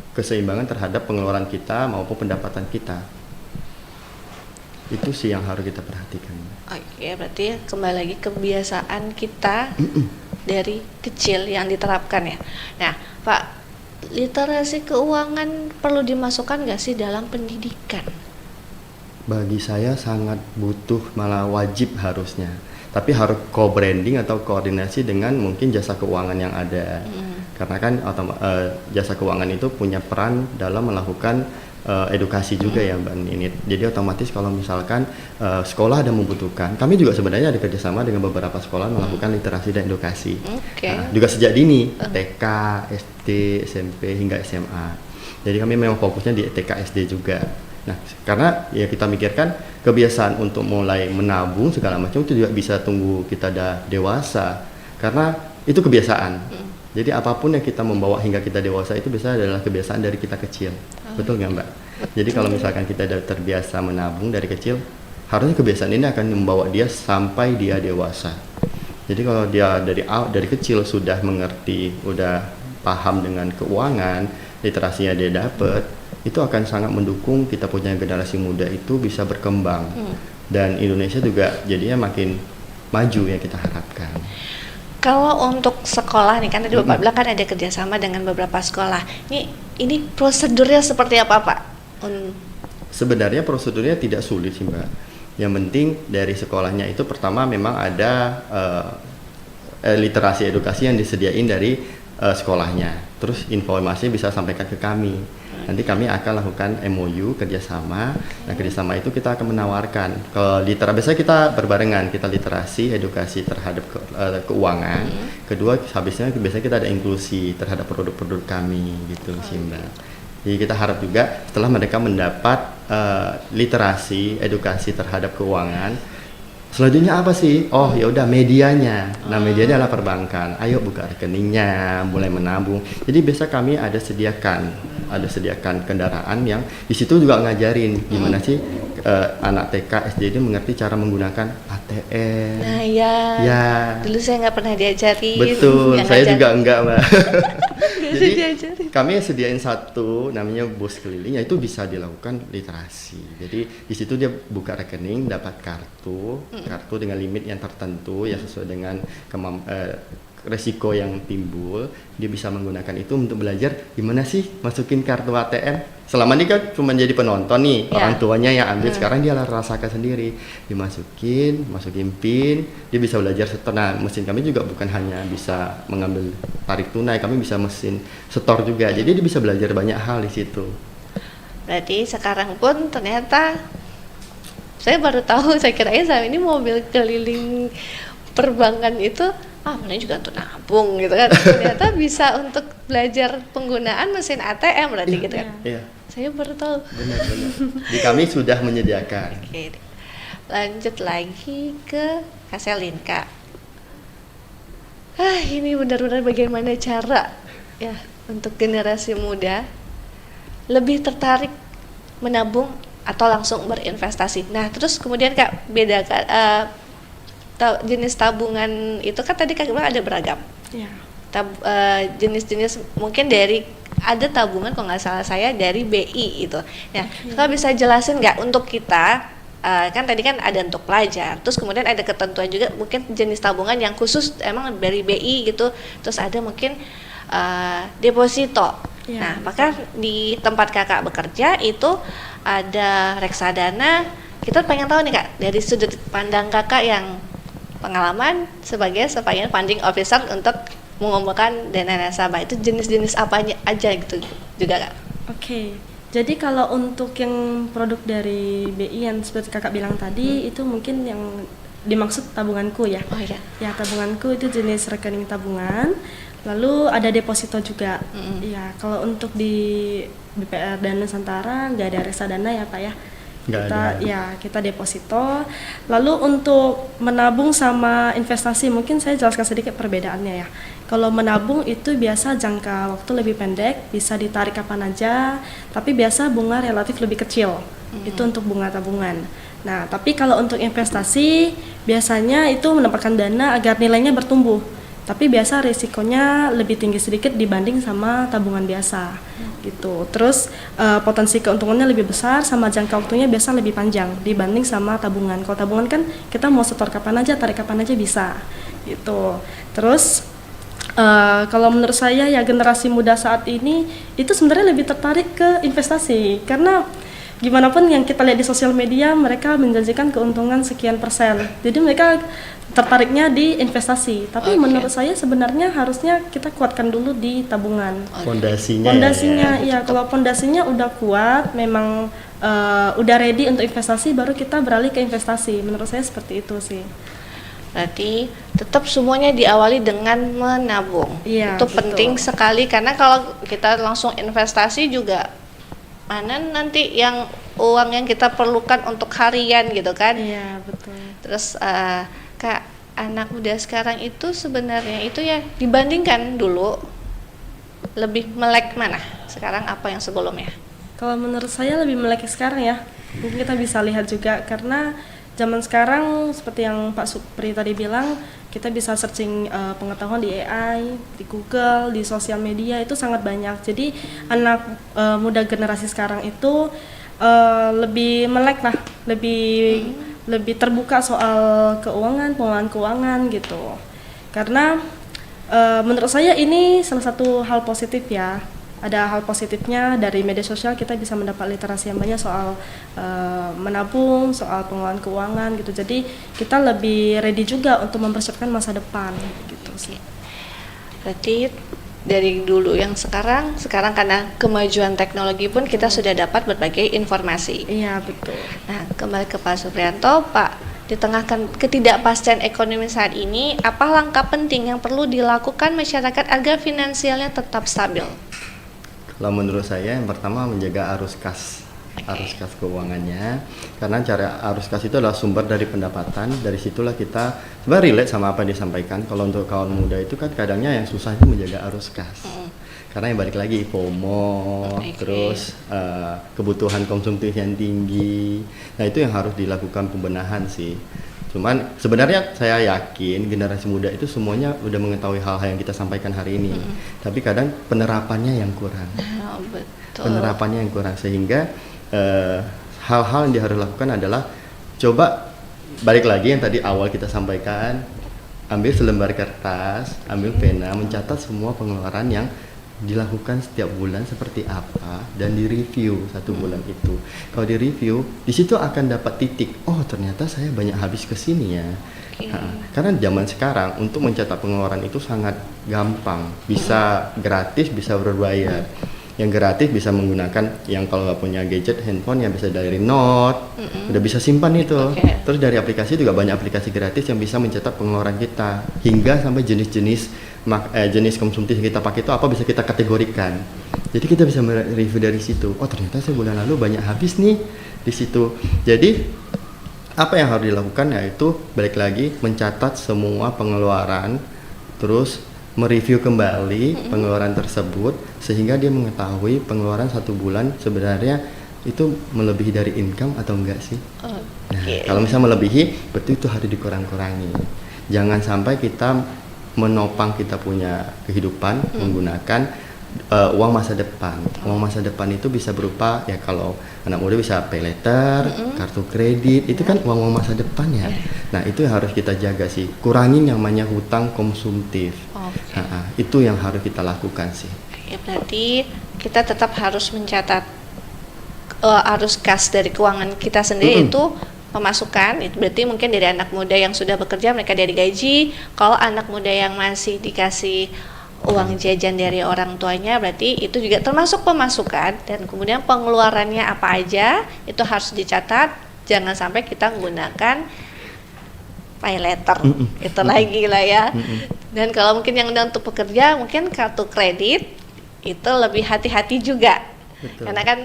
keseimbangan terhadap pengeluaran kita maupun pendapatan kita. Itu sih yang harus kita perhatikan. Oke, berarti kembali lagi kebiasaan kita dari kecil yang diterapkan ya. Nah, Pak, literasi keuangan perlu dimasukkan nggak sih dalam pendidikan? Bagi saya sangat butuh, malah wajib harusnya. Tapi harus co-branding atau koordinasi dengan mungkin jasa keuangan yang ada. Karena kan jasa keuangan itu punya peran dalam melakukan edukasi juga ya Mbak Ninit. Jadi otomatis kalau misalkan sekolah ada membutuhkan, kami juga sebenarnya ada kerjasama dengan beberapa sekolah melakukan literasi dan edukasi. Nah, juga sejak dini, TK, SD, SMP hingga SMA. Jadi kami memang fokusnya di TK, SD juga. Nah, karena ya kita mikirkan kebiasaan untuk mulai menabung segala macam itu juga bisa tunggu kita udah dewasa. Karena itu kebiasaan. Jadi apapun yang kita membawa hingga kita dewasa itu bisa adalah kebiasaan dari kita kecil. Betul nggak Mbak? Jadi kalau misalkan kita udah terbiasa menabung dari kecil, harusnya kebiasaan ini akan membawa dia sampai dia dewasa. Jadi kalau dia dari kecil sudah mengerti, udah paham dengan keuangan, literasinya dia dapat, itu akan sangat mendukung kita punya generasi muda itu bisa berkembang. Dan Indonesia juga jadinya makin maju yang kita harapkan. Kalau untuk sekolah nih, kan tadi Bapak bilang kan ada kerjasama dengan beberapa sekolah. Ini prosedurnya seperti apa Pak? Sebenarnya prosedurnya tidak sulit sih Mbak. Yang penting dari sekolahnya itu pertama memang ada literasi edukasi yang disediain dari sekolahnya. Terus informasi bisa sampaikan ke kami. Nanti kami akan lakukan MOU kerjasama. Nah kerjasama itu kita akan menawarkan ke biasanya kita berbarengan, kita literasi edukasi terhadap keuangan. Kedua habisnya biasanya kita ada inklusi terhadap produk-produk kami gitu sih Mbak. Jadi kita harap juga setelah mereka mendapat literasi edukasi terhadap keuangan, selanjutnya apa sih? Oh ya udah medianya. Nah medianya adalah perbankan. Ayo buka rekeningnya, mulai menabung. Jadi biasa kami ada sediakan kendaraan yang di situ juga ngajarin gimana sih anak TK SD ini mengerti cara menggunakan ATM. Nah ya. Dulu saya nggak pernah diajarin. Betul, saya juga enggak Mbak. Jadi diajarin. kami sediain satu namanya bus keliling, itu bisa dilakukan literasi. Jadi di situ dia buka rekening, dapat kartu dengan limit yang tertentu ya sesuai dengan resiko yang timbul. Dia bisa menggunakan itu untuk belajar gimana sih masukin kartu ATM. Selama ini kan cuma jadi penonton nih, orang tuanya yang ambil. Sekarang dia rasakan sendiri, masukin PIN, dia bisa belajar setor. Nah mesin kami juga bukan hanya bisa mengambil tarik tunai, kami bisa mesin setor juga. Jadi dia bisa belajar banyak hal di situ. Berarti sekarang pun ternyata saya baru tahu, saya kirain sama ini mobil keliling perbankan itu mana juga untuk nabung gitu kan. Ternyata bisa untuk belajar penggunaan mesin ATM berarti gitu kan. Iya. Saya baru tahu. Benar. Di kami sudah menyediakan. Oke. Lanjut lagi ke Kak Selin, Kak. Ini benar-benar bagaimana cara ya untuk generasi muda lebih tertarik menabung atau langsung berinvestasi. Nah, terus kemudian Kak bedakan jenis tabungan itu kan tadi Kak bilang ada beragam. Iya. Jenis-jenis mungkin dari ada tabungan kalau nggak salah saya dari BI itu. Nah, Kak bisa jelasin nggak untuk kita kan tadi kan ada untuk pelajar, terus kemudian ada ketentuan juga mungkin jenis tabungan yang khusus emang dari BI gitu, terus ada mungkin deposito. Ya, Nah, apakah di tempat Kakak bekerja itu ada reksadana? Kita pengen tahu nih Kak dari sudut pandang Kakak yang pengalaman sebagai funding officer untuk mengumpulkan dana nasabah, itu jenis-jenis apanya aja gitu juga Kak? Oke. Jadi kalau untuk yang produk dari BI yang seperti Kakak bilang tadi itu mungkin yang dimaksud tabunganku ya. Oh iya. Ya, tabunganku itu jenis rekening tabungan. Lalu ada deposito juga. Ya, kalau untuk di BPR dan Nusantara nggak ada reksadana ya Pak ya. Kita deposito. Lalu untuk menabung sama investasi mungkin saya jelaskan sedikit perbedaannya ya. Kalau menabung itu biasa jangka waktu lebih pendek, bisa ditarik kapan aja, tapi biasa bunga relatif lebih kecil. Itu untuk bunga tabungan. Nah, tapi kalau untuk investasi biasanya itu menempatkan dana agar nilainya bertumbuh. Tapi biasa risikonya lebih tinggi sedikit dibanding sama tabungan biasa gitu. Terus potensi keuntungannya lebih besar sama jangka waktunya biasa lebih panjang dibanding sama tabungan. Kalau tabungan kan kita mau setor kapan aja, tarik kapan aja bisa gitu. Terus kalau menurut saya ya generasi muda saat ini itu sebenarnya lebih tertarik ke investasi karena gimana pun yang kita lihat di sosial media mereka menjanjikan keuntungan sekian persen. Jadi mereka tertariknya di investasi. Tapi menurut saya sebenarnya harusnya kita kuatkan dulu di tabungan. Fondasinya ya. Kalau fondasinya udah kuat, memang udah ready untuk investasi, baru kita beralih ke investasi. Menurut saya seperti itu sih. Berarti tetap semuanya diawali dengan menabung. Iya, itu betul. penting sekali karena kalau kita langsung investasi juga mana nanti yang uang yang kita perlukan untuk harian gitu kan. Iya, betul. Terus Kak, anak muda sekarang itu sebenarnya itu ya dibandingkan dulu lebih melek mana? Sekarang apa yang sebelumnya? Kalau menurut saya lebih melek sekarang ya. Mungkin kita bisa lihat juga karena zaman sekarang seperti yang Pak Supri tadi bilang, kita bisa searching pengetahuan di AI, di Google, di sosial media itu sangat banyak. Jadi anak muda generasi sekarang itu lebih melek lah, lebih terbuka soal pengelolaan keuangan gitu. Karena menurut saya ini salah satu hal positif ya. ada hal positifnya dari media sosial, kita bisa mendapat literasi yang banyak soal menabung, soal pengelolaan keuangan gitu. Jadi kita lebih ready juga untuk mempersiapkan masa depan gitu sih. Berarti dari dulu yang sekarang karena kemajuan teknologi pun kita sudah dapat berbagai informasi. Iya, betul. Nah, kembali ke Pak Suprianto, Pak, di tengah ketidakpastian ekonomi saat ini, apa langkah penting yang perlu dilakukan masyarakat agar finansialnya tetap stabil? Kalau menurut saya yang pertama menjaga arus kas keuangannya, karena cara arus kas itu adalah sumber dari pendapatan. Dari situlah kita sebenarnya relate sama apa yang disampaikan. Kalau untuk kawan muda itu kan kadangnya yang susah itu menjaga arus kas, karena yang balik lagi FOMO, terus kebutuhan konsumtif yang tinggi. Nah itu yang harus dilakukan pembenahan sih. Cuman sebenarnya saya yakin generasi muda itu semuanya udah mengetahui hal-hal yang kita sampaikan hari ini. Tapi kadang penerapannya yang kurang. Betul. Penerapannya yang kurang, sehingga hal-hal yang harus lakukan adalah coba balik lagi yang tadi awal kita sampaikan, ambil selembar kertas, ambil pena, mencatat semua pengeluaran yang dilakukan setiap bulan seperti apa dan direview 1 bulan itu. Kalau direview, di situ akan dapat titik. Oh, ternyata saya banyak habis ke sini ya. Karena zaman sekarang untuk mencatat pengeluaran itu sangat gampang. Bisa gratis, bisa berbayar. Yang gratis bisa menggunakan yang kalau nggak punya gadget handphone yang bisa dari note, udah bisa simpan itu. Terus dari aplikasi juga banyak aplikasi gratis yang bisa mencatat pengeluaran kita hingga sampai jenis konsumtif yang kita pakai itu apa bisa kita kategorikan. Jadi kita bisa mereview dari situ. Oh ternyata saya bulan lalu banyak habis nih di situ. Jadi apa yang harus dilakukan yaitu balik lagi mencatat semua pengeluaran, terus mereview kembali pengeluaran tersebut sehingga dia mengetahui pengeluaran 1 bulan sebenarnya itu melebihi dari income atau enggak sih. Nah, kalau misalnya melebihi, berarti itu harus dikurang-kurangi. Jangan sampai kita menopang kita punya kehidupan menggunakan uang masa depan. Uang masa depan itu bisa berupa ya kalau anak muda bisa pay letter, kartu kredit, itu kan uang masa depan ya. Nah itu yang harus kita jaga sih. Kurangin yang namanya hutang konsumtif. Itu yang harus kita lakukan sih. Ya, berarti kita tetap harus mencatat arus kas dari keuangan kita sendiri itu pemasukan. Itu berarti mungkin dari anak muda yang sudah bekerja mereka dari gaji. Kalau anak muda yang masih dikasih uang jajan dari orang tuanya berarti itu juga termasuk pemasukan, dan kemudian pengeluarannya apa aja itu harus dicatat. Jangan sampai kita menggunakan pay letter itu lagi lah ya. Dan kalau mungkin yang udah untuk pekerja mungkin kartu kredit itu lebih hati-hati juga. Betul. Karena kan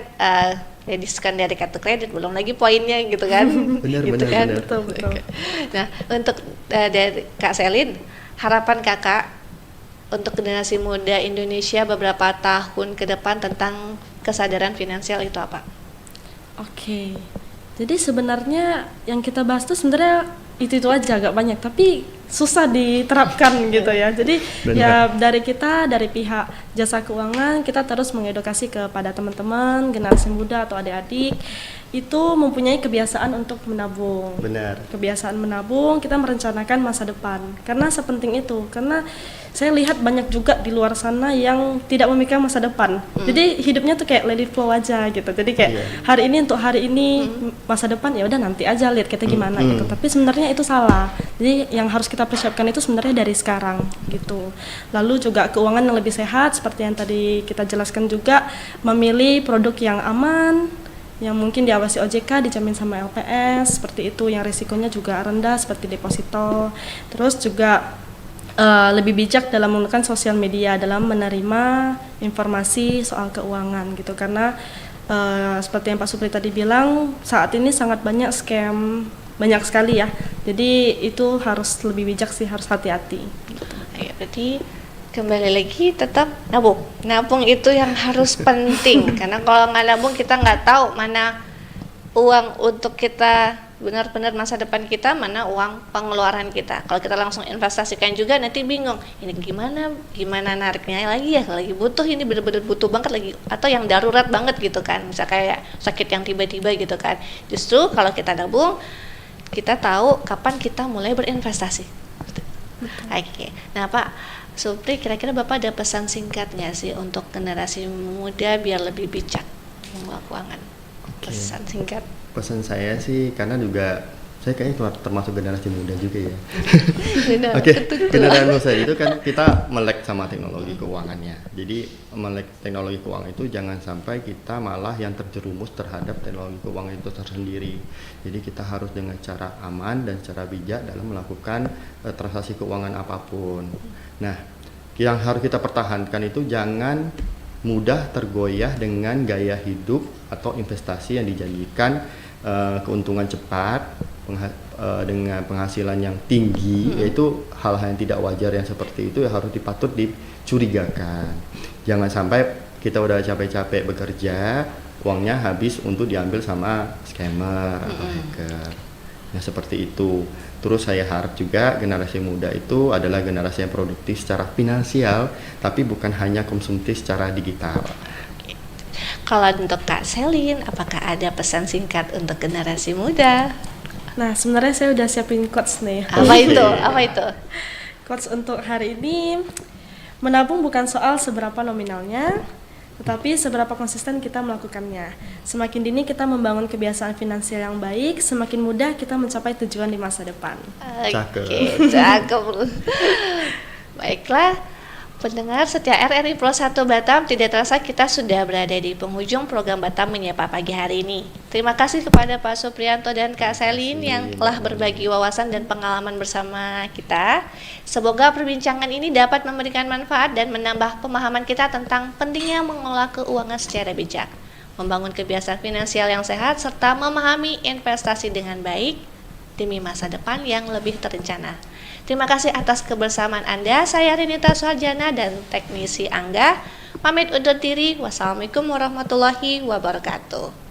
ya diskon dari kartu kredit belum lagi poinnya gitu kan. Benar. Betul. Nah untuk dari Kak Selin, harapan kakak untuk generasi muda Indonesia beberapa tahun ke depan tentang kesadaran finansial itu apa? Oke. Jadi sebenarnya yang kita bahas tuh sebenarnya itu aja agak banyak, tapi susah diterapkan gitu ya. Jadi ya dari pihak jasa keuangan kita terus mengedukasi kepada teman-teman generasi muda atau adik-adik itu mempunyai kebiasaan untuk menabung. Benar. Kebiasaan menabung, kita merencanakan masa depan. Karena sepenting itu. Karena saya lihat banyak juga di luar sana yang tidak memikirkan masa depan. Jadi hidupnya tuh kayak let it flow aja gitu. Jadi kayak hari ini untuk hari ini, masa depan ya udah nanti aja lihat kita gimana gitu. Tapi sebenarnya itu salah. Jadi yang harus kita persiapkan itu sebenarnya dari sekarang gitu. Lalu juga keuangan yang lebih sehat seperti yang tadi kita jelaskan juga, memilih produk yang aman, yang mungkin diawasi OJK, dijamin sama LPS, seperti itu, yang risikonya juga rendah seperti deposito. Terus juga lebih bijak dalam menggunakan sosial media dalam menerima informasi soal keuangan gitu, karena seperti yang Pak Supri tadi bilang saat ini sangat banyak scam, banyak sekali ya, jadi itu harus lebih bijak sih, harus hati-hati gitu. Ya, berarti kembali lagi tetap nabung itu yang harus penting, karena kalau nggak nabung kita nggak tahu mana uang untuk kita benar-benar masa depan kita, mana uang pengeluaran kita. Kalau kita langsung investasikan juga nanti bingung, ini gimana nariknya lagi ya, kalau lagi butuh, ini benar-benar butuh banget lagi, atau yang darurat banget gitu kan, misal kayak sakit yang tiba-tiba gitu kan. Justru kalau kita nabung, kita tahu kapan kita mulai berinvestasi. Oke. Nah Pak, Supri, kira-kira Bapak ada pesan singkatnya sih untuk generasi muda biar lebih bijak mengelola keuangan? Pesan singkat. Pesan saya sih, karena juga saya kayaknya termasuk generasi muda juga ya. Benar, Oke, betul. generasi muda itu kan kita melek sama teknologi keuangannya. Jadi melek teknologi keuangan itu jangan sampai kita malah yang terjerumus terhadap teknologi keuangan itu tersendiri. Jadi kita harus dengan cara aman dan cara bijak dalam melakukan transaksi keuangan apapun. Nah, yang harus kita pertahankan itu jangan mudah tergoyah dengan gaya hidup atau investasi yang dijanjikan keuntungan cepat dengan penghasilan yang tinggi, yaitu hal-hal yang tidak wajar yang seperti itu harus patut dicurigakan. Jangan sampai kita udah capek-capek bekerja, uangnya habis untuk diambil sama scammer atau hacker. Nah, seperti itu. Terus saya harap juga generasi muda itu adalah generasi yang produktif secara finansial, tapi bukan hanya konsumtif secara digital. Kalau untuk Kak Selin, apakah ada pesan singkat untuk generasi muda? Nah, sebenarnya saya udah siapin quotes nih. Apa itu? Apa itu? Quotes untuk hari ini, menabung bukan soal seberapa nominalnya, tetapi seberapa konsisten kita melakukannya. Semakin dini kita membangun kebiasaan finansial yang baik, semakin mudah kita mencapai tujuan di masa depan. Oke, cakep. Baiklah, pendengar setia RRI Pro 1 Batam, tidak terasa kita sudah berada di penghujung program Batam Menyapa pagi hari ini. Terima kasih kepada Pak Suprianto dan Kak Selin yang telah berbagi wawasan dan pengalaman bersama kita. Semoga perbincangan ini dapat memberikan manfaat dan menambah pemahaman kita tentang pentingnya mengelola keuangan secara bijak, membangun kebiasaan finansial yang sehat, serta memahami investasi dengan baik demi masa depan yang lebih terencana. Terima kasih atas kebersamaan Anda. Saya Rinita Suharjana dan teknisi Angga. Pamit undur diri. Wassalamualaikum warahmatullahi wabarakatuh.